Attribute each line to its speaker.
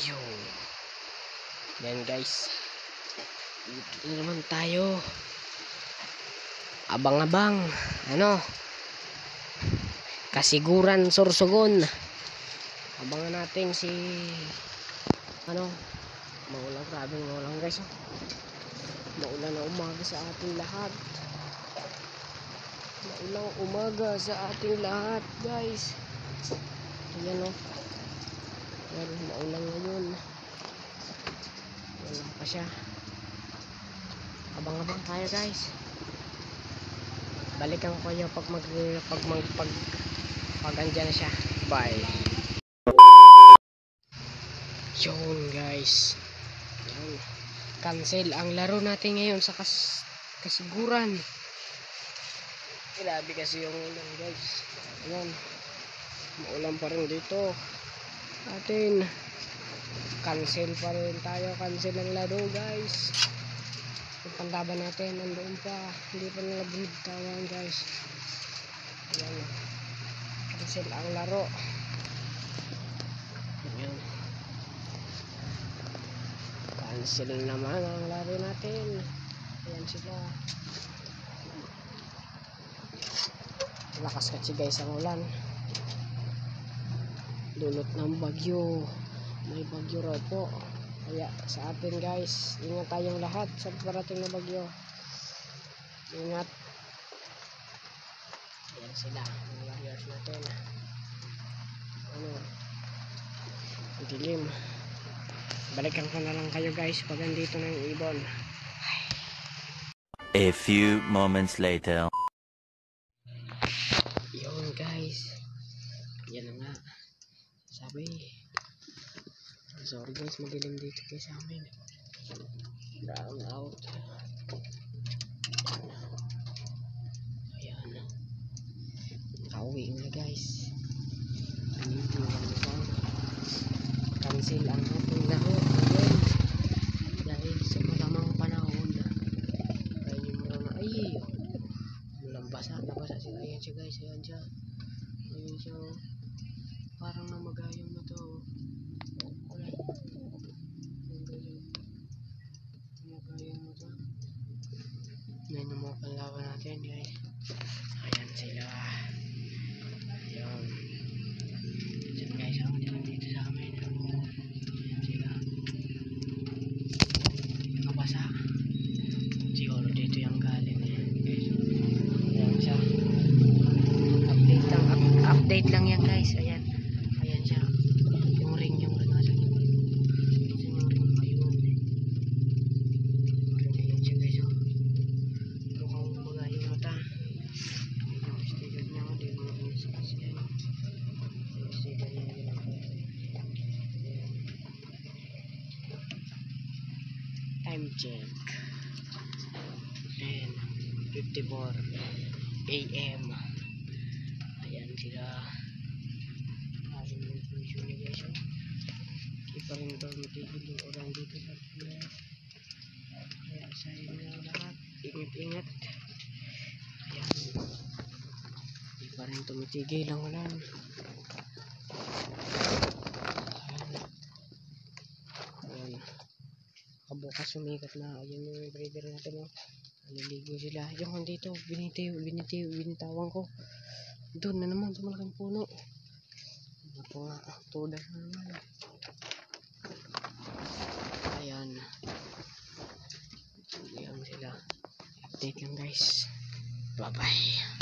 Speaker 1: Yun. Yan guys. Dito naman tayo. Abang-abang. Ano? Kasiguran, Sorsogon. Abangan natin si maulang, grabe maulang guys. Maulan na umaga sa ating lahat. Maulang umaga sa ating lahat guys. Ayan o. Ayan, maulang ngayon. Wala pa siya. Abang-abang tayo guys. Balikan ko kayo pag andyan na siya. Bye. Yun guys. Yan. Cancel ang laro natin ngayon sa kasiguran. Grabe kasi yung ulan guys. Ayan. Maulan pa rin dito. Atin. Cancel pa rin tayo. Cancel ang laro guys. Yung panlaban natin nandoon pa. Hindi pa nila binitawan guys. Ayan. Cancel ang laro. Ayan. Cancel naman ang laro natin. Ayan sila. Lakas kasi guys ang ulan. Dulot ng bagyo. May bagyo raw po. Kaya sa atin guys, ingat tayong lahat sa parating na bagyo. Ingat. Ayan sila, mga warriors natin. Dilim. Balikan ko na lang kayo guys pag andito na yung ibon.
Speaker 2: A few moments later.
Speaker 1: Yun guys. Yan na nga. Sabi. Sorry guys, madilim dito guys sa amin. Brown out. Ayan. Kauwi na guys. Dito lang. Cancel ang ating laro. Ayan. Dahil sa malamang panahon. Kaya yung mga walang basa. Nabasa siya. Ayan siya guys. Ayan siya. Ayan siya. Parang namagayong na to. Yan yung mga panlaban natin guys. Ayan sila. Ayan. Ayan guys, ako dyan dito sa amin. Ayan sila. Nakabasa. Siguro dito yung galing. Ayan siya. Update lang yan guys. Ayan. Ayan siya. Yung ring nasa yung ring ayun. Ayan siya guys. Mukhang magay yung mata. Yung sticker niya. Di mo rin kasi yan. Yung sticker niya. Time check. And 54 AM. Ayan sila. Aking information niya guys. Hindi pa rin daw matigil yung orang dito sa Pinas. Kaya sa inyo lahat, ingat-ingat. Ayan. Hindi pa rin tumitigil ang ulan. Ayan. Kabukas sumikat na. Ayan yung breeder natin. Naliligo sila. Yung dito, binitawan ko. Doon na naman sa malaking puno. Ako nga, tuda na naman. Ayan. Ayan sila. Update lang guys. Bye bye.